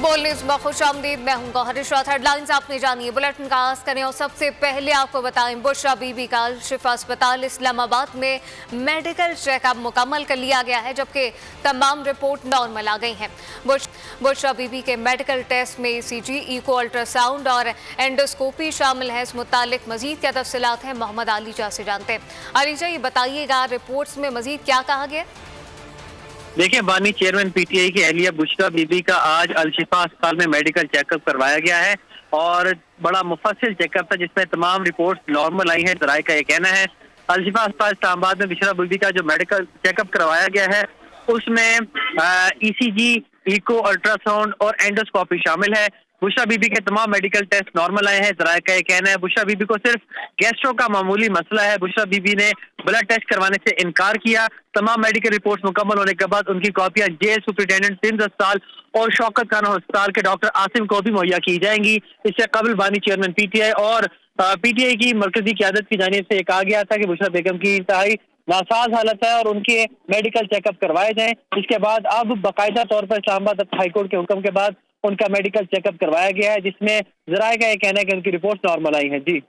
बोल न्यूज में खुश आमदीद। मैं हूं गौहर शौत। हेडलाइंस आपने जानिए, बुलेटिन का आगाज करें और सबसे पहले आपको बताएं बुशरा बीबी का शिफा अस्पताल इस्लामाबाद में मेडिकल चेकअप मुकम्मल कर लिया गया है, जबकि तमाम रिपोर्ट नॉर्मल आ गई हैं। बुशरा बीबी के मेडिकल टेस्ट में ECG, इको अल्ट्रासाउंड और एंडोस्कोपी शामिल है। इस मुतालिक मजीद क्या तफसीलात हैं, मोहम्मद आलीजा से जानते हैं। आलीजा, ये बताइएगा रिपोर्ट्स में मजीद क्या कहा गया? देखिए, बानी चेयरमैन PTI की अहलिया बुशरा बीबी का आज अल-शिफा अस्पताल में मेडिकल चेकअप करवाया गया है और बड़ा मुफस्सिल चेकअप था जिसमें तमाम रिपोर्ट्स नॉर्मल आई हैं। जराये का ये कहना है अल-शिफा अस्पताल इस्लामाबाद में बुशरा बीबी का जो मेडिकल चेकअप करवाया गया है उसमें ECG, इको अल्ट्रासाउंड और एंडोस्कोपी शामिल है। बुशरा बीबी के तमाम मेडिकल टेस्ट नॉर्मल आए हैं। जराये का ये कहना है बुशरा बीबी को सिर्फ गैस्ट्रो का मामूली मसला है। बुशरा बीबी ने ब्लड टेस्ट करवाने से इनकार किया। तमाम मेडिकल रिपोर्ट्स मुकम्मल होने के बाद उनकी कॉपियां जेल सुपरिटेंडेंट सिंध अस्पताल और शौकत खान अस्पताल के डॉक्टर आसिम को भी मुहैया की जाएंगी। इससे कबल बानी चेयरमैन PTI और PTI की मरकजी क़यादत की जानिब से कहा गया था कि बुशरा बेगम की इंतहाई नासाज हालत है और उनके मेडिकल चेकअप करवाए जाएं। इसके बाद अब बाकायदा तौर पर इस्लामाबाद हाईकोर्ट के हुक्म के बाद उनका मेडिकल चेकअप करवाया गया है, जिसमें जराये का ये कहना है कि उनकी रिपोर्ट नॉर्मल आई है। जी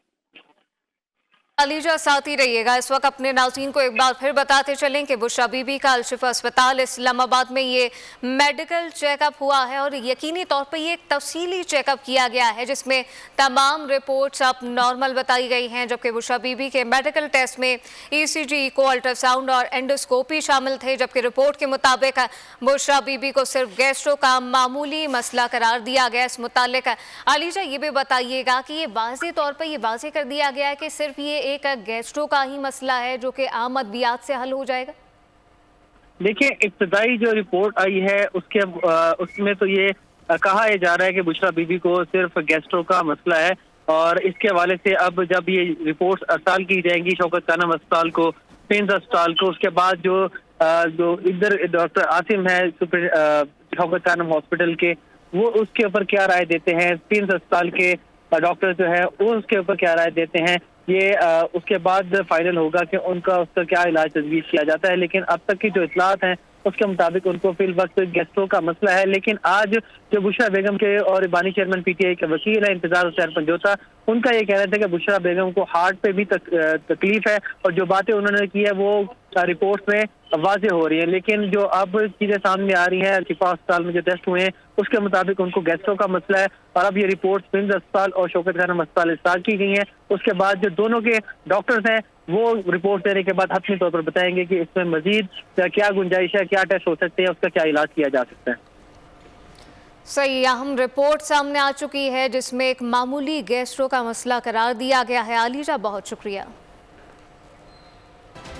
अलीजा, साथ ही रहिएगा। इस वक्त अपने नाज़रीन को एक बार फिर बताते चलें कि बुशरा बीबी का अल-शिफा अस्पताल इस्लामाबाद में ये मेडिकल चेकअप हुआ है और यकीनी तौर पर ये एक तफसीली चेकअप किया गया है जिसमें तमाम रिपोर्ट्स अब नॉर्मल बताई गई हैं, जबकि बुशरा बीबी के मेडिकल टेस्ट में ECG, इको अल्ट्रासाउंड और एंडोस्कोपी शामिल थे, जबकि रिपोर्ट के मुताबिक बुशरा बीबी को सिर्फ गैस्ट्रो का मामूली मसला करार दिया गया। इस मुतालिक अलीजा, ये भी बताइएगा कि ये वाज़ेह तौर पर ये वाज़ेह कर दिया गया है कि सिर्फ ये एक गैस्ट्रो का ही मसला है जो कि आम अद्वियात से हल हो जाएगा? देखिए, इब्तदाई जो रिपोर्ट आई है उसमें तो ये कहा जा रहा है कि बुशरा बीबी को सिर्फ गैस्ट्रो का मसला है और इसके हवाले से अब जब ये रिपोर्ट अस्पताल की जाएंगी, शौकत खान अस्पताल को, सिंध अस्पताल को, उसके बाद जो इधर डॉक्टर आसिम है शौकत खान हॉस्पिटल के, वो उसके ऊपर क्या राय देते हैं, सिंध अस्पताल के डॉक्टर जो है वो उसके ऊपर क्या राय देते हैं, ये उसके बाद फाइनल होगा कि उसका क्या इलाज तजवीज़ किया जाता है। लेकिन अब तक की जो इतलात हैं उसके मुताबिक उनको फिल वक्त गैस्ट्रो का मसला है। लेकिन आज जो बुशरा बेगम के और बानी चेयरमैन PTI के वकील है इंतजार हुसैन पंजोता, उनका ये कहना था कि बुशरा बेगम को हार्ट पे भी तकलीफ है और जो बातें उन्होंने की है वो रिपोर्ट में वाज़ेह हो रही है। लेकिन जो अब चीज़ें सामने आ रही हैं, शिफा अस्पताल में जो टेस्ट हुए हैं उसके मुताबिक उनको गैस्ट्रो का मसला है और अब ये रिपोर्ट सिंध अस्पताल और शौकत खान अस्पताल इस्तार की गई हैं। उसके बाद जो दोनों के डॉक्टर्स हैं वो रिपोर्ट देने के बाद हतमी तौर पर बताएंगे कि इसमें मजीद क्या गुंजाइश है, क्या टेस्ट हो सकते हैं, उसका क्या इलाज किया जा सकता है। सही, अहम रिपोर्ट सामने आ चुकी है जिसमें एक मामूली गैस्ट्रो का मसला करार दिया गया है। आलीजा, बहुत शुक्रिया।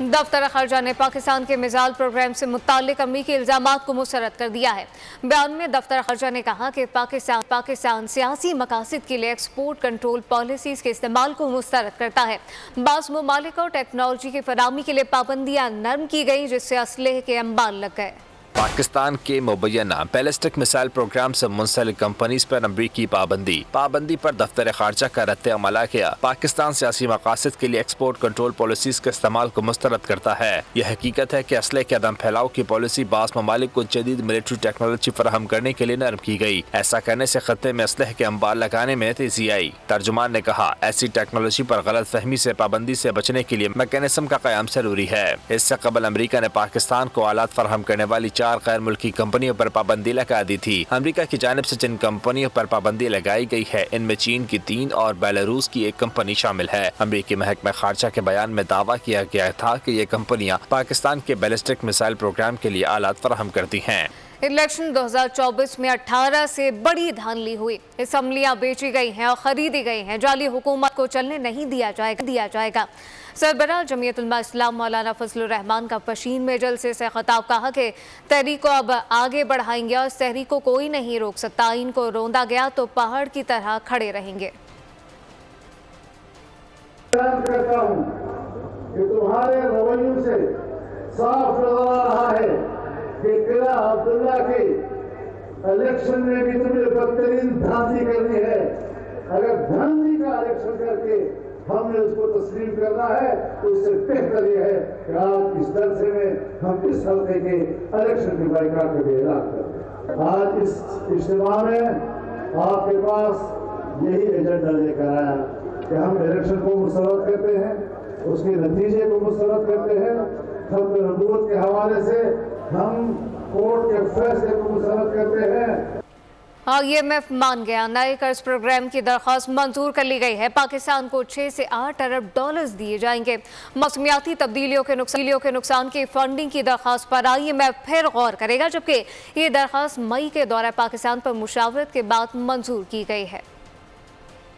दफ्तर खर्जा ने पाकिस्तान के मिसाइल प्रोग्राम से मुताल्लिक अमरीकी इल्जामात को मुस्तरद कर दिया है। बयान में दफ्तर खर्जा ने कहा कि पाकिस्तान सियासी मकासद के लिए एक्सपोर्ट कंट्रोल पॉलिसीज के इस्तेमाल को मुस्तरद करता है। बाज़ ममालिक और टेक्नोलॉजी की फराहमी के लिए पाबंदियाँ नरम की गई जिससे असलहे के अंबार लग गए। पाकिस्तान के मुबैना बैलिस्टिक मिसाइल प्रोग्राम से मुंसलिक कंपनीज पर अमरीकी पाबंदी पर दफ्तर खारजा का रद्द अमल किया। पाकिस्तान सियासी मकासद के लिए एक्सपोर्ट कंट्रोल पॉलिसीज के इस्तेमाल को मुस्तरद करता है। यह हकीकत है कि असले के अदम फैलाव की पॉलिसी बास ममालिक को जदीद मिलिट्री टेक्नोलॉजी फराहम करने के लिए नरम की गई। ऐसा करने से खत्ते में असलहे के अंबार लगाने में तेजी आई। तर्जुमान ने कहा, ऐसी टेक्नोलॉजी पर गलत फहमी से पाबंदी से बचने के लिए मैकेनिज्म का क़याम जरूरी है। इससे कबल अमरीका ने पाकिस्तान को आलात फराहम करने वाली 4 गैर मुल्की कंपनियों पर पाबंदी लगा दी थी। अमेरिका की जानिब से जिन कंपनियों पर पाबंदी लगाई गई है इनमें चीन की 3 और बेलारूस की 1 कंपनी शामिल है। अमेरिकी महकमा खारजा के बयान में दावा किया गया था कि ये कंपनियां पाकिस्तान के बैलिस्टिक मिसाइल प्रोग्राम के लिए आलात फराहम करती हैं। इलेक्शन 2024 में 18 से बड़ी धांधली हुई, असम्बलियां बेची गई हैं और खरीदी गई हैं। जाली हुकूमत को चलने नहीं दिया जाएगा। सरबराह जमीयत उलमा इस्लाम मौलाना फजलुर रहमान का पशीन में जलसे से खिताब, कहा कि तहरीक को अब आगे बढ़ाएंगे और इस तहरीक को कोई नहीं रोक सकता। इनको रोंदा गया तो पहाड़ की तरह खड़े रहेंगे। करता हूं कि तुम्हारे रवैयों से साफ नजर आ रहा है कि किला अब्दुल्ला के इलेक्शन में भी तुम्हें बदतरीन धांधली करनी है। अगर धांधली का इलेक्शन करके ہم نے اس کو تسلیم کرنا ہے تو اس سے بہتر یہ ہے کہ آج اس جلسے میں ہم اس حلقے کے الیکشن کے بائیکاٹ کا بھی اعلان کر دیں. آج اس اجتماع میں آپ کے پاس یہی ایجنڈا لے کر آیا کہ ہم الیکشن کو مسترد کرتے ہیں, اس کے نتیجے کو مسترد کرتے ہیں, ختم نبوت کے حوالے سے ہم کورٹ کے فیصلے کو مسترد کرتے ہیں. IMF مان گیا, نئے قرض پروگرام کی درخواست منظور کر لی گئی ہے. پاکستان کو 6 سے 8 ارب ڈالرز دیے جائیں گے. موسمیاتی تبدیلیوں کے نقصان کی فنڈنگ کی درخواست پر IMF پھر غور کرے گا, جبکہ یہ درخواست مئی کے دورہ پاکستان پر مشاورت کے بعد منظور کی گئی ہے.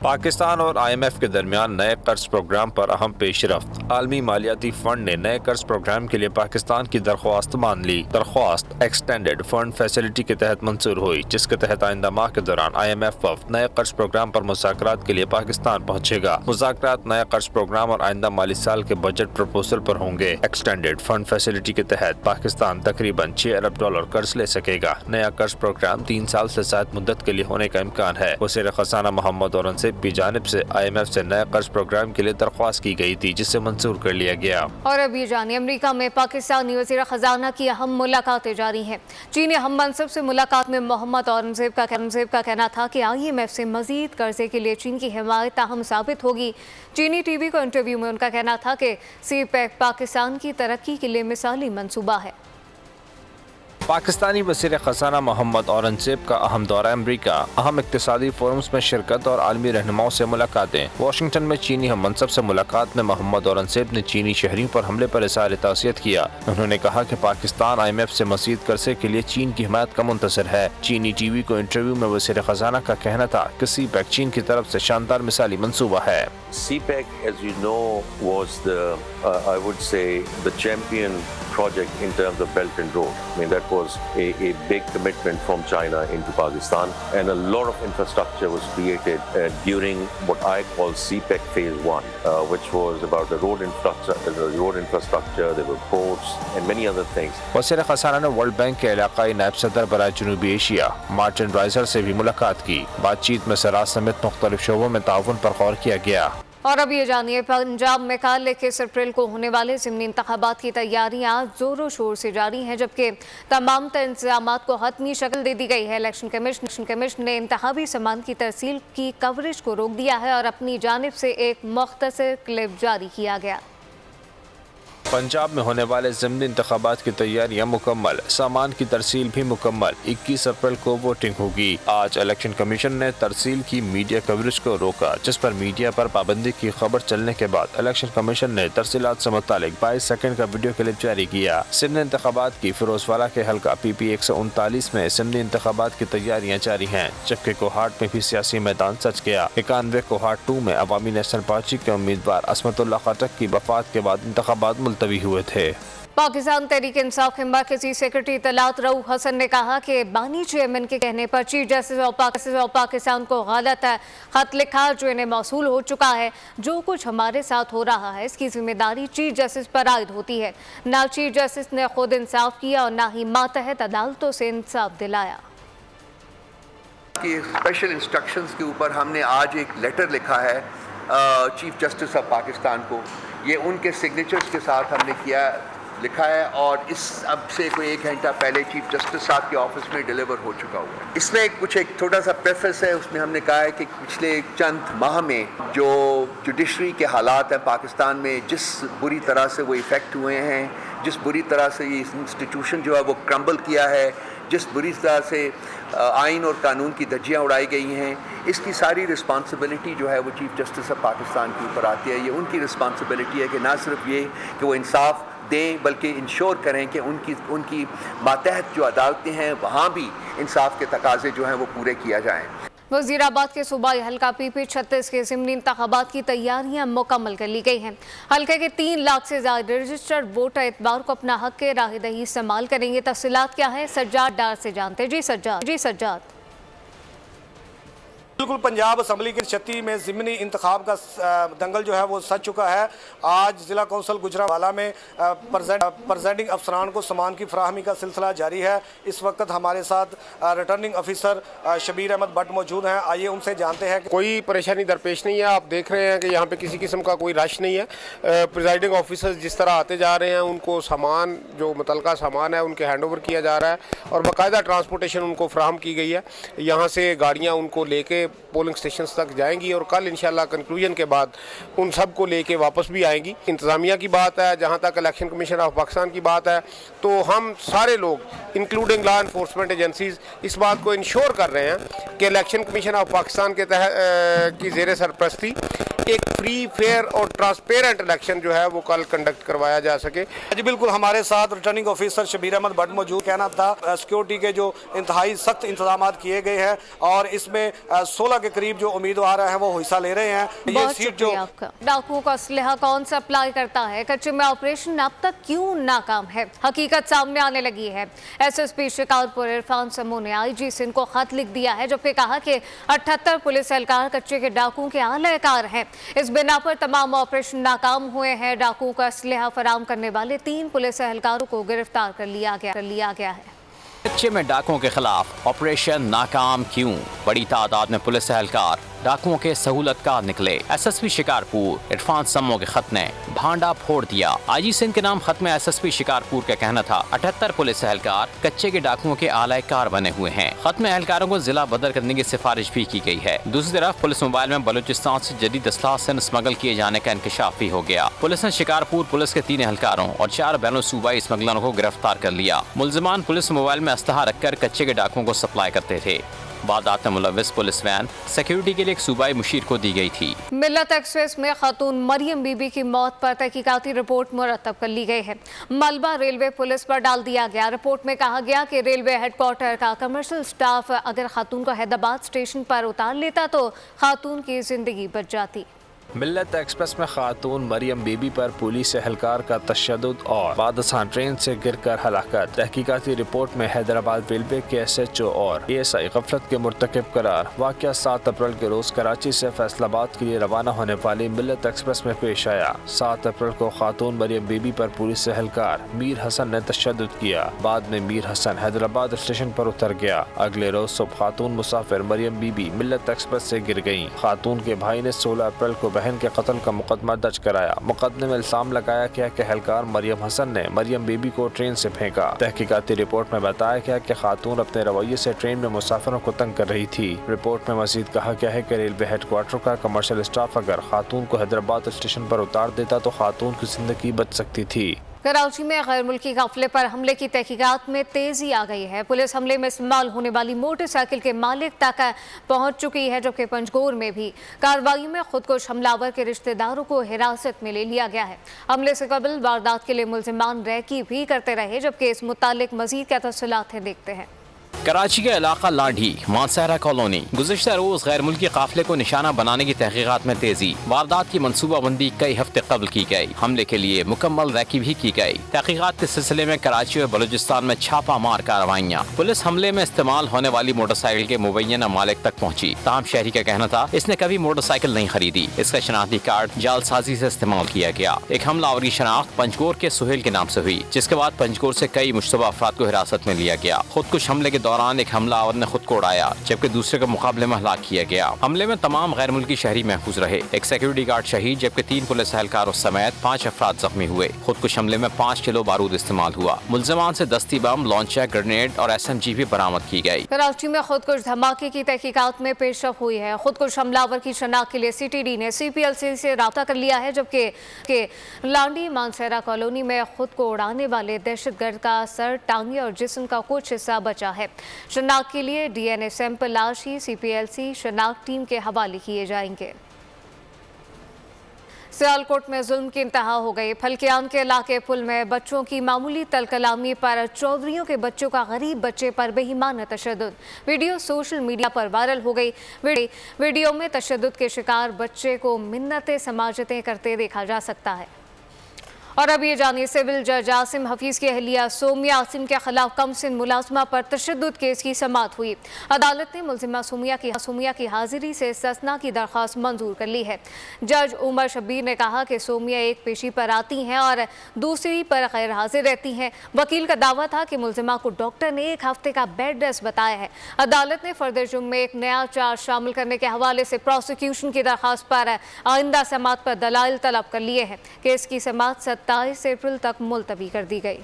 پاکستان اور IMF کے درمیان نئے قرض پروگرام پر اہم پیش رفت. عالمی مالیاتی فنڈ نے نئے قرض پروگرام کے لیے پاکستان کی درخواست مان لی. درخواست ایکسٹینڈڈ فنڈ فیسلٹی کے تحت منظور ہوئی, جس کے تحت آئندہ ماہ کے دوران IMF وفد نئے قرض پروگرام پر مذاکرات کے لیے پاکستان پہنچے گا. مذاکرات نئے قرض پروگرام اور آئندہ مالی سال کے بجٹ پروپوزل پر ہوں گے. ایکسٹینڈڈ فنڈ فیسلٹی کے تحت پاکستان تقریباً 6 ارب ڈالر قرض لے سکے گا. نیا قرض پروگرام 3 سال سے زائد مدت کے لیے ہونے کا امکان ہے. وزیر خزانہ محمد اورنگزیب کی جانب سے IMF سے نئے قرض پروگرام کے لیے درخواست کی گئی تھی, جسے منظور کر لیا گیا. اور اب یہ جانیے, امریکہ میں پاکستانی وزیر خزانہ کی اہم ملاقاتیں جاری ہیں. چینی ہم منصب سے ملاقات میں محمد اورنگزیب کا کہنا تھا کہ IMF سے مزید قرضے کے لیے چین کی حمایت اہم ثابت ہوگی. چینی ٹی وی کو انٹرویو میں ان کا کہنا تھا کہ CPEC پاکستان کی ترقی کے لیے مثالی منصوبہ ہے. پاکستانی وزیر خزانہ محمد اورنگزیب کا اہم دورہ امریکہ, اہم اقتصادی فورمز میں شرکت اور عالمی رہنماؤں سے ملاقاتیں. واشنگٹن میں چینی ہم منصب سے ملاقات میں محمد اورنگزیب نے چینی شہریوں پر حملے پر اظہار تعزیت کیا. انہوں نے کہا کہ پاکستان IMF سے مزید قرضے کے لیے چین کی حمایت کا منتظر ہے. چینی ٹی وی کو انٹرویو میں وزیر خزانہ کا کہنا تھا کہ CPEC چین کی طرف سے شاندار مثالی منصوبہ ہے. CPEC, as you know, was I would say, the champion project in terms of Belt and Road. I mean, that was a big commitment from China into Pakistan, and a lot of infrastructure was created during what I call CPEC Phase 1, which was about the road infrastructure, there were ports and many other things. وزیر خزانہ نے world bank کے علاقائی نائب صدر برائے جنوبی Asia Martin Riser سے بھی ملاقات کی. بات چیت میں زراعت سمیت مختلف شعبوں میں تعاون پر غور کیا گیا. اور اب یہ جانیے, پنجاب میں کل 21 اپریل کو ہونے والے ضمنی انتخابات کی تیاریاں زور و شور سے جاری ہیں, جبکہ تمام تر انتظامات کو حتمی شکل دے دی گئی ہے. الیکشن کمیشن نے انتخابی سامان کی ترسیل کی کوریج کو روک دیا ہے اور اپنی جانب سے ایک مختصر کلپ جاری کیا گیا. پنجاب میں ہونے والے ضمنی انتخابات کی تیاریاں مکمل, سامان کی ترسیل بھی مکمل. 21 اپریل کو ووٹنگ ہوگی. آج الیکشن کمیشن نے ترسیل کی میڈیا کوریج کو روکا, جس پر میڈیا پر پابندی کی خبر چلنے کے بعد الیکشن کمیشن نے ترسیلات سے متعلق 22 سیکنڈ کا ویڈیو کلپ جاری کیا. ضمنی انتخابات کی فیروزوالا کے حلقہ PP 139 میں ضمنی انتخابات کی تیاریاں جاری ہیں, جبکہ کوہاٹ میں بھی سیاسی میدان سج گیا. 91 کوہاٹ 2 میں عوامی نیشنل پارٹی کے امیدوار عصمت اللہ خٹک کی وفات کے بعد انتخابات ملتوی ہوئے تھے. پاکستان تحریک انصاف کے مرکزی سیکرٹری اطلاعات رؤوف حسن نے کہا کہ بانی چیئرمین کے کہنے پر چیف جسٹس آف پاکستان کو غلط خط لکھا جو انہیں موصول ہو چکا ہے. جو کچھ ہمارے ساتھ ہو رہا ہے اس کی ذمہ داری چیف جسٹس پر عائد ہوتی ہے. نہ چیف جسٹس نے خود انصاف کیا اور نہ ہی ماتحت عدالتوں سے انصاف دلایا. اسپیشل انسٹرکشنز کے اوپر ہم نے آج ایک لیٹر لکھا ہے چیف جسٹس آف پاکستان کو. یہ ان کے سگنیچرز کے ساتھ ہم نے لکھا ہے اور اس اب سے کوئی 1 گھنٹہ پہلے چیف جسٹس صاحب کے آفس میں ڈیلیور ہو چکا ہوا ہے. اس میں ایک چھوٹا سا پریفیس ہے, اس میں ہم نے کہا ہے کہ پچھلے چند ماہ میں جو جوڈیشری کے حالات ہیں پاکستان میں, جس بری طرح سے وہ ایفیکٹ ہوئے ہیں, جس بری طرح سے یہ انسٹیٹیوشن جو ہے وہ کرمبل کیا ہے, جس بری طرح سے آئین اور قانون کی دھجیاں اڑائی گئی ہیں, اس کی ساری رسپانسبلٹی جو ہے وہ چیف جسٹس آف پاکستان کے اوپر آتی ہے. یہ ان کی رسپانسبلٹی ہے کہ نہ صرف یہ کہ وہ انصاف دیں بلکہ انشور کریں کہ ان کی ماتحت جو عدالتیں ہیں وہاں بھی انصاف کے تقاضے جو ہیں وہ پورے کیا جائیں. وزیر آباد کے صوبائی حلقہ PP 36 کے ضمنی انتخابات کی تیاریاں مکمل کر لی گئی ہیں. حلقے کے 3 لاکھ سے زائد رجسٹرڈ ووٹر اتوار کو اپنا حق کے راہ دہی استعمال کریں گے. تفصیلات کیا ہے سجاد ڈار سے جانتے. جی سجاد. बिल्कुल पंजाब असम्बली के 36 में ज़िमनी इंतखाब का दंगल जो है वो सज चुका है। आज ज़िला कौंसल गुजरांवाला में प्रेजेंटिंग अफसरान को सामान की फराहमी का सिलसिला जारी है। इस वक्त हमारे साथ रिटर्निंग ऑफिसर शबीर अहमद भट्ट मौजूद हैं। आइए उनसे जानते हैं। कोई परेशानी दरपेश नहीं है। आप देख रहे हैं कि यहाँ पे किसी किस्म का कोई रश नहीं है। प्रिजाइडिंग ऑफिसर्स जिस तरह आते जा रहे हैं उनको सामान जो मुतलका सामान है उनके हैंड ओवर किया जा रहा है और बाकायदा ट्रांसपोर्टेशन उनको फराहम की गई है। यहाँ से गाड़ियाँ उनको लेके पोलिंग स्टेशंस तक जाएंगी और कल इंशाल्लाह कंक्लूजन के बाद उन सब को लेके वापस भी आएंगी। इंतज़ामिया की बात है, जहाँ तक इलेक्शन कमीशन ऑफ पाकिस्तान की बात है, तो हम सारे लोग इंक्लूडिंग लॉ एनफोर्समेंट एजेंसीज इस बात को इंश्योर कर रहे हैं कि इलेक्शन कमीशन ऑफ पाकिस्तान के तहत की ज़ेर सरपरस्ती एक फ्री, फेयर और ट्रांसपेरेंट इलेक्शन जो है वो कल कंडक्ट करवाया जा सके। जी बिल्कुल, हमारे साथ रिटर्निंग ऑफिसर शबीर अहमद भट्ट मौजूद। कहना था सिक्योरिटी के जो इंतहाई सख्त इंतजाम किए गए हैं और इसमें 16 के करीब जो उम्मीदवार हैं वो हिस्सा ले रहे हैं। ये सीट जो आपका डाकुओं का असलहा कौन सप्लाई करता है, कच्चे में ऑपरेशन अब तक क्यों नाकाम है, हकीकत सामने आने लगी है। SSP शिकारपुर इरफान समू ने IG सिंह को खत लिख दिया है, जबकि कहा कि 78 पुलिस एहलकार कच्चे के डाकुओं के आलाकार हैं। इस बिना पर तमाम ऑपरेशन नाकाम हुए हैं। डाकुओं का असलहा फराम करने वाले 3 पुलिस एहलकारों को गिरफ्तार कर लिया गया है। कच्चे में डाकुओं के खिलाफ ऑपरेशन नाकाम क्यों, बड़ी तादाद में पुलिस एहलकार डाकुओं के सहूलतकार निकले। SSP शिकारपुर इरफान समो के खत ने भांडा फोड़ दिया। IG सिंह के नाम खत में SSP शिकारपुर का कहना था 78 पुलिस एहलकार कच्चे के डाकुओं के आलाकार बने हुए हैं। खत में एहलकारों को जिला बदल करने की सिफारिश भी की गई है। दूसरी तरफ पुलिस मोबाइल में बलूचिस्तान से जदीद असलाह स्मगल किए जाने का इंकशाफ भी हो गया। पुलिस ने शिकारपुर पुलिस के 3 एहलकारों और 4 बैनुल सूबाई स्मगलरों को गिरफ्तार कर लिया। मुलजिमान पुलिस मोबाइल में असलहा रखकर कच्चे के डाकुओं को सप्लाई करते थे। वारदात में मुलव्विस पुलिस वैन सिक्योरिटी के लिए एक सूबाई मुशीर को दी गई थी। मिल्लत एक्सप्रेस में खातून मरियम बीबी की मौत पर तहकीकाती रिपोर्ट मुरतब कर ली गई है। मलबा रेलवे पुलिस पर डाल दिया गया। रिपोर्ट में कहा गया कि रेलवे हेडक्वार्टर का कमर्शियल स्टाफ अगर खातून को हैदराबाद स्टेशन पर उतार लेता तो खातून की जिंदगी बच जाती। मिल्लत एक्सप्रेस में खातून मरियम बीबी पर पुलिस एहलकार का तशद्दुद और बादशाह ट्रेन से गिरकर हलाकत। तहकीकाती रिपोर्ट में हैदराबाद रेलवे के SHO और ASI गफलत के मुर्तकिब करार। वाक़या 7 अप्रैल के रोज़ कराची से फैसलाबाद के लिए रवाना होने वाली मिल्लत एक्सप्रेस में पेश आया। 7 अप्रैल को खातून मरियम बीबी पर पुलिस एहलकार मीर हसन ने तशद्दुद किया। बाद में मीर हसन हैदराबाद स्टेशन पर उतर गया। अगले रोज सुबह खातून मुसाफिर मरियम बीबी मिल्लत एक्सप्रेस से गिर गयी। खातून के भाई ने 16 अप्रैल को बहन के कत्ल का मुकदमा दर्ज कराया। मुकदमे में इल्जाम लगाया गया कि एहलकार मरियम हसन ने मरियम बीबी को ट्रेन से फेंका। तहकीकाती रिपोर्ट में बताया गया कि खातून अपने रवैये से ट्रेन में मुसाफिरों को तंग कर रही थी। रिपोर्ट में मजीद कहा गया है कि रेलवे हेडक्वार्टर का कमर्शियल स्टाफ अगर खातून को हैदराबाद स्टेशन पर उतार देता तो खातून की जिंदगी बच सकती थी। कराची में गैर मुल्की काफिले पर हमले की तहकीकात में तेजी आ गई है। पुलिस हमले में इस्तेमाल होने वाली मोटरसाइकिल के मालिक तक पहुंच चुकी है, जबकि पंजगोर में भी कार्रवाई में खुदकुश हमलावर के रिश्तेदारों को हिरासत में ले लिया गया है। हमले से कबल वारदात के लिए मुलजिमान रैकी भी करते रहे, जबकि इस मुतालिक मजीद क्या तफसीलात हैं देखते हैं। कराची का इलाका लाठी मानसहरा कॉलोनी गुज़िश्ता रोज गैर मुल्की काफिले को निशाना बनाने की तहकीकात में तेजी। वारदात की मनसूबाबंदी कई हफ्ते कबल की गई। हमले के लिए मुकम्मल रैकी भी की गई। तहकीकात के सिलसिले में कराची और बलूचिस्तान में छापा मार कार्रवाइयाँ। पुलिस हमले में इस्तेमाल होने वाली मोटरसाइकिल के मुबैना मालिक तक पहुंची। ताहम शहरी का कहना था इसने कभी मोटरसाइकिल नहीं खरीदी। इसका शनाख्ती कार्ड जालसाजी से इस्तेमाल किया गया। एक हमलावर की शनाख्त पंजगोर के सुहेल के नाम से हुई, जिसके बाद पंजगोर से कई मुश्तबा अफराद को हिरासत में लिया गया। खुदकुश हमले के दौरान एक हमलावर ने खुद को उड़ाया, जबकि दूसरे को मुकाबले में हलाक किया गया। हमले में तमाम गैर मुल्की शहरी महफूज रहे। एक सिक्योरिटी गार्ड शहीद, जबकि 3 पुलिस एहलकारों समेत 5 अफराद जख्मी हुए। खुदकुश हमले में 5 किलो बारूद इस्तेमाल हुआ। मुलजिमान से दस्ती बम, लॉन्चर, ग्रेनेड और SMG भी बरामद की गई। कराची में खुदकुश धमाके की तहकीकात में पेशरफ हुई है। खुदकुश हमलावर की शनाख्त के लिए CTD ने CPLC से राब्ता कर लिया है, जबकि लांडी मानसहरा कॉलोनी में खुद को उड़ाने वाले दहशतगर्द का सर, टांगे और जिस्म का कुछ हिस्सा बचा है। शनाख्त के लिए DNA सैंपल लाश ही CPLC शनाख्त टीम के हवाले किए जाएंगे। सियालकोट में जुल्म की इंतहा हो गई। फलकियान के इलाके पुल में बच्चों की मामूली तलकलामी पर चौधरियों के बच्चों का गरीब बच्चे पर बेईमाना तशद्दुद। वीडियो सोशल मीडिया पर वायरल हो गई। वीडियो में तशद्दुद के शिकार बच्चे को मिन्नतें समाजतें करते देखा जा सकता है। اور اب یہ جانیے سول جج عاصم حفیظ کی اہلیہ سومیہ عاصم کے خلاف کم سن ملازمہ پر تشدد کیس کی سماعت ہوئی۔ عدالت نے ملزمہ سومیہ کی حاضری سے استثناء کی درخواست منظور کر لی ہے۔ جج عمر شبیر نے کہا کہ سومیہ ایک پیشی پر آتی ہیں اور دوسری پر غیر حاضر رہتی ہیں۔ وکیل کا دعویٰ تھا کہ ملزمہ کو ڈاکٹر نے 1 ہفتے کا بیڈ ریسٹ بتایا ہے۔ عدالت نے فردِ جرم میں ایک نیا چارج شامل کرنے کے حوالے سے پروسیکیوشن کی درخواست پر آئندہ سماعت پر دلائل طلب کر لیے ہیں۔ کیس کی سماعت 27 اپریل تک ملتوی کر دی گئی۔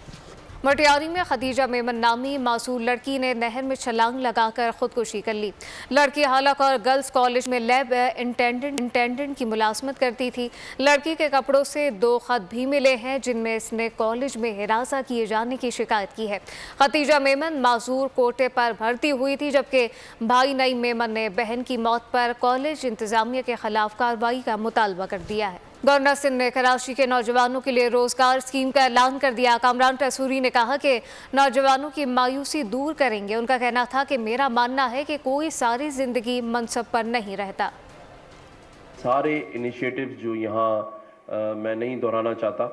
مٹیاری میں خدیجہ میمن نامی معصوم لڑکی نے نہر میں چھلانگ لگا کر خودکشی کر لی۔ لڑکی حالق اور گرلز کالج میں لیب انٹینڈنٹ کی ملازمت کرتی تھی۔ لڑکی کے کپڑوں سے 2 خط بھی ملے ہیں جن میں اس نے کالج میں ہراساں کیے جانے کی شکایت کی ہے۔ خدیجہ میمن معذور کوٹے پر بھرتی ہوئی تھی، جبکہ بھائی نعیم میمن نے بہن کی موت پر کالج انتظامیہ کے خلاف کارروائی کا مطالبہ کر دیا ہے۔ گورنر سندھ نے کراچی کے نوجوانوں کے لیے روزگار اسکیم کا اعلان کر دیا۔ کامران ٹیسوری نے کہا کہ نوجوانوں کی مایوسی دور کریں گے۔ ان کا کہنا تھا کہ میرا ماننا ہے کہ کوئی ساری زندگی منصب پر نہیں رہتا۔ سارے انیشیٹیوز جو یہاں میں نہیں دہرانا چاہتا،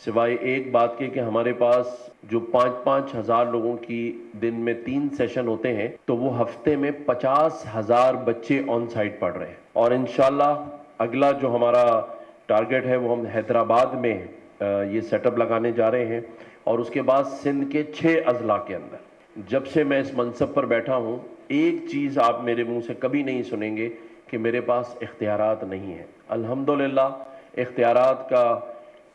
سوائے ایک بات کے کہ ہمارے پاس جو 5-5 ہزار لوگوں کی دن میں 3 سیشن ہوتے ہیں، تو وہ ہفتے میں 50,000 بچے آن سائٹ پڑھ رہے ہیں۔ اور انشاءاللہ اگلا جو ہمارا ٹارگٹ ہے وہ ہم حیدرآباد میں یہ سیٹ اپ لگانے جا رہے ہیں، اور اس کے بعد سندھ کے 6 اضلاع کے اندر۔ جب سے میں اس منصب پر بیٹھا ہوں، ایک چیز آپ میرے منہ سے کبھی نہیں سنیں گے کہ میرے پاس اختیارات نہیں ہیں۔ الحمدللہ اختیارات کا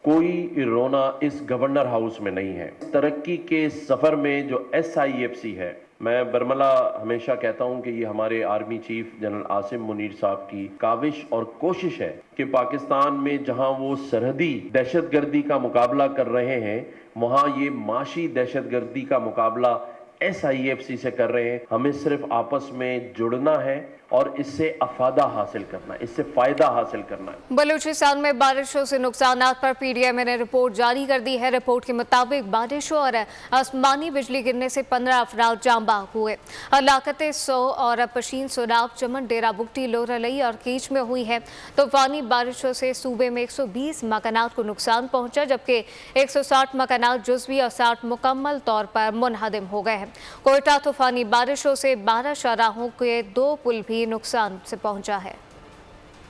کوئی رونا اس گورنر ہاؤس میں نہیں ہے۔ ترقی کے سفر میں جو SIFC ہے، میں برملا ہمیشہ کہتا ہوں کہ یہ ہمارے army chief general Asim Munir صاحب کی کاوش اور کوشش ہے کہ پاکستان میں جہاں وہ سرحدی دہشت گردی کا مقابلہ کر رہے ہیں، وہاں یہ معاشی دہشت گردی کا مقابلہ SIFC سے کر رہے ہیں۔ ہمیں صرف آپس میں جڑنا ہے اور اس سے افادہ حاصل کرنا ہے، اس سے فائدہ حاصل کرنا ہے۔ بلوچستان میں بارشوں سے نقصانات پر PDMA نے رپورٹ جاری کر دی ہے۔ رپورٹ کے مطابق بارشوں اور آسمانی بجلی گرنے سے 15 افراد جاں بحق ہوئے۔ ہلاکتیں 100 اور پشین، سوناب، چمن، ڈیرہ بگٹی، لورلئی اور کیچ میں ہوئی ہے۔ طوفانی بارشوں سے صوبے میں 120 مکانات کو نقصان پہنچا، جبکہ 160 مکانات جزوی اور 60 مکمل طور پر منہدم ہو گئے ہیں۔ کوئٹہ طوفانی بارشوں سے 12 شاہراہوں کے 2 پل بھی نقصان سے پہنچا ہے۔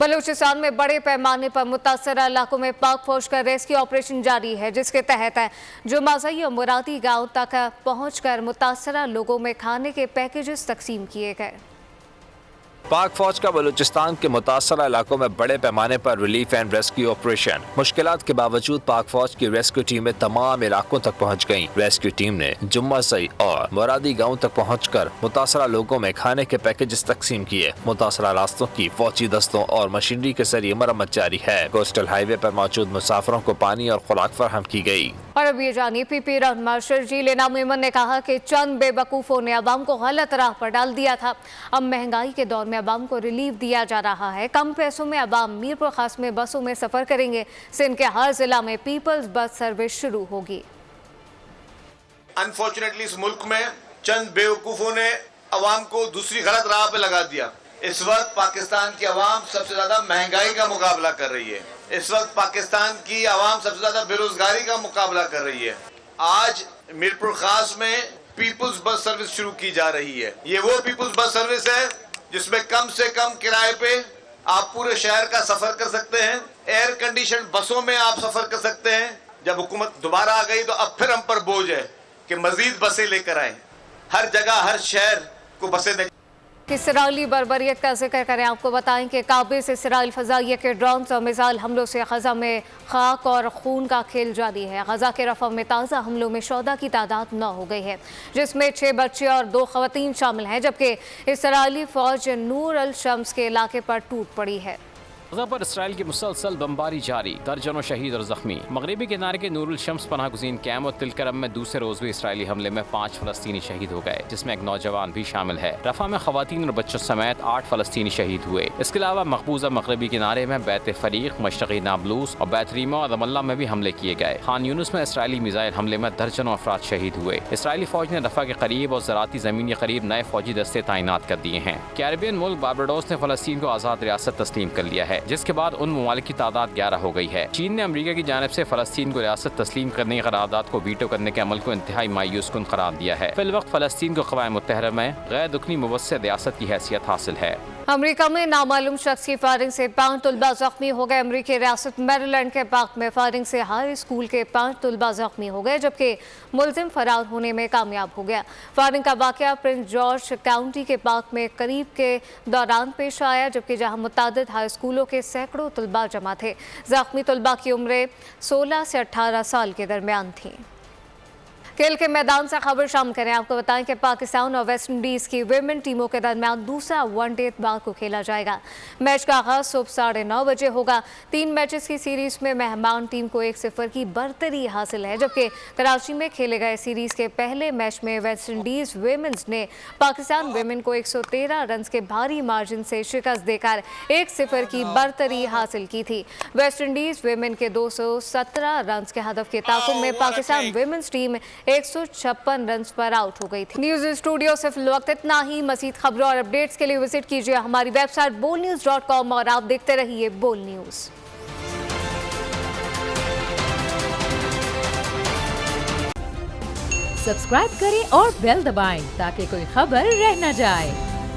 بلوچستان میں بڑے پیمانے پر متاثرہ علاقوں میں پاک فوج کا ریسکیو آپریشن جاری ہے، جس کے تحت جمازئی اور مرادی گاؤں تک پہنچ کر متاثرہ لوگوں میں کھانے کے پیکیجز تقسیم کیے گئے۔ پاک فوج کا بلوچستان کے متاثرہ علاقوں میں بڑے پیمانے پر ریلیف اینڈ ریسکیو آپریشن۔ مشکلات کے باوجود پاک فوج کی ریسکیو ٹیمیں تمام علاقوں تک پہنچ گئیں۔ ریسکیو ٹیم نے جمازئی اور مرادی گاؤں تک پہنچ کر متاثرہ لوگوں میں کھانے کے پیکیجز تقسیم کیے۔ متاثرہ راستوں کی فوجی دستوں اور مشینری کے ذریعے مرمت جاری ہے۔ کوسٹل ہائی وے پر موجود مسافروں کو پانی اور خوراک فراہم کی گئی۔ اور اب یہ جانیے PP رہنما شرجیل انعام میمن نے کہا کہ چند بے وقوفوں نے عوام کو غلط راہ پر ڈال دیا تھا۔ اب مہنگائی کے دور میں عوام کو ریلیف دیا جا رہا ہے۔ کم پیسوں میں عوام میرپور خاص میں بسوں میں سفر کریں گے۔ سندھ کے ہر ضلع میں پیپلز بس سروس شروع ہوگی۔ انفارچونیٹلی اس ملک میں چند بے وقوفوں نے عوام کو دوسری غلط راہ پہ لگا دیا۔ اس وقت پاکستان کی عوام سب سے زیادہ مہنگائی کا مقابلہ کر رہی ہے۔ اس وقت پاکستان کی عوام سب سے زیادہ بے روزگاری کا مقابلہ کر رہی ہے۔ آج میرپور خاص میں پیپلز بس سروس شروع کی جا رہی ہے۔ یہ وہ پیپلز بس سروس ہے جس میں کم سے کم کرائے پہ آپ پورے شہر کا سفر کر سکتے ہیں۔ ایئر کنڈیشن بسوں میں آپ سفر کر سکتے ہیں۔ جب حکومت دوبارہ آ گئی تو اب پھر ہم پر بوجھ ہے کہ مزید بسیں لے کر آئیں، ہر جگہ ہر شہر کو بسیں دیں۔ اسرائیلی بربریت کا ذکر کریں، آپ کو بتائیں کہ قابض اسرائیل فضائیہ کے ڈرونز اور میزائل حملوں سے غزہ میں خاک اور خون کا کھیل جاری ہے۔ غزہ کے رفح میں تازہ حملوں میں شہداء کی تعداد 9 ہو گئی ہے، جس میں 6 بچے اور 2 خواتین شامل ہیں، جبکہ اسرائیلی فوج نور الشمس کے علاقے پر ٹوٹ پڑی ہے۔ غزہ پر اسرائیل کی مسلسل بمباری جاری، درجنوں شہید اور زخمی۔ مغربی کنارے کے نور الشمس پناہ گزین کیمپ اور تل کرم میں دوسرے روز بھی اسرائیلی حملے میں 5 فلسطینی شہید ہو گئے، جس میں ایک نوجوان بھی شامل ہے۔ رفح میں خواتین اور بچوں سمیت 8 فلسطینی شہید ہوئے۔ اس کے علاوہ مقبوضہ مغربی کنارے میں بیت فریق، مشرقی نابلوس اور بیت ریما اور رام اللہ میں بھی حملے کیے گئے۔ خان یونس میں اسرائیلی میزائل حملے میں درجنوں افراد شہید ہوئے۔ اسرائیلی فوج نے رفح کے قریب اور زراعتی زمین کے قریب نئے فوجی دستے تعینات کر دیے ہیں۔ کیریبین ملک بارباڈوس نے فلسطین کو آزاد ریاست تسلیم کر لیا ہے۔ है, जिसके बाद उन ममालिक की तादाद 11 हो गई है। चीन ने अमरीका की जानिब से फलस्तीन को रियासत तस्लीम करने की करारदाद को वीटो करने के अमल को इंतहाई मायूस कुन करार दिया है। फिलवक्त फलस्तीन को क़वायम मुत्तहरा में गैर रुकनी मुवस्सित रियासत की हैसियत हासिल है। अमेरिका में नामालूम शख्स की फायरिंग से 5 तलबा जख्मी हो गए। अमेरिकी रियासत मैरीलैंड के पार्क में फायरिंग से हाई स्कूल के 5 तलबा जख्मी हो गए, जबकि मुलजिम फरार होने में कामयाब हो गया। फायरिंग का वाक़या प्रिंस जॉर्ज काउंटी के पार्क में करीब के दौरान पेश आया, जबकि जहां मुतादिद हाई स्कूलों के सैकड़ों तलबा जमा थे। जख्मी तलबा की उम्रें 16 से 18 साल के दरमियान थीं। खेल के मैदान से खबर शामिल करें। आपको बताएं कि पाकिस्तान और वेस्ट इंडीज की विमेन टीमों के दरमियान दूसरा वनडे इतवार को खेला जाएगा। मैच का आगाज सुबह 9:30 बजे होगा। 3 मैचेस की सीरीज में मेहमान टीम को 1-0 की बरतरी हासिल है, जबकि कराची में खेले गए सीरीज के पहले मैच में वेस्ट इंडीज विमेंस ने पाकिस्तान विमेन को 113 रन के भारी मार्जिन से शिकस्त देकर 1-0 की बरतरी हासिल की थी। वेस्ट इंडीज विमेन के 217 रन के हदफ के ताक़ुब में पाकिस्तान विमेंस टीम 156 रन पर आउट हो गई थी। न्यूज़ स्टूडियो से फिलवक्त इतना ही। मज़ीद खबरों और अपडेट्स के लिए विजिट कीजिए हमारी वेबसाइट bolnews.com और आप देखते रहिए बोल न्यूज़। सब्सक्राइब करें और बेल दबाएं ताकि कोई खबर रह न जाए।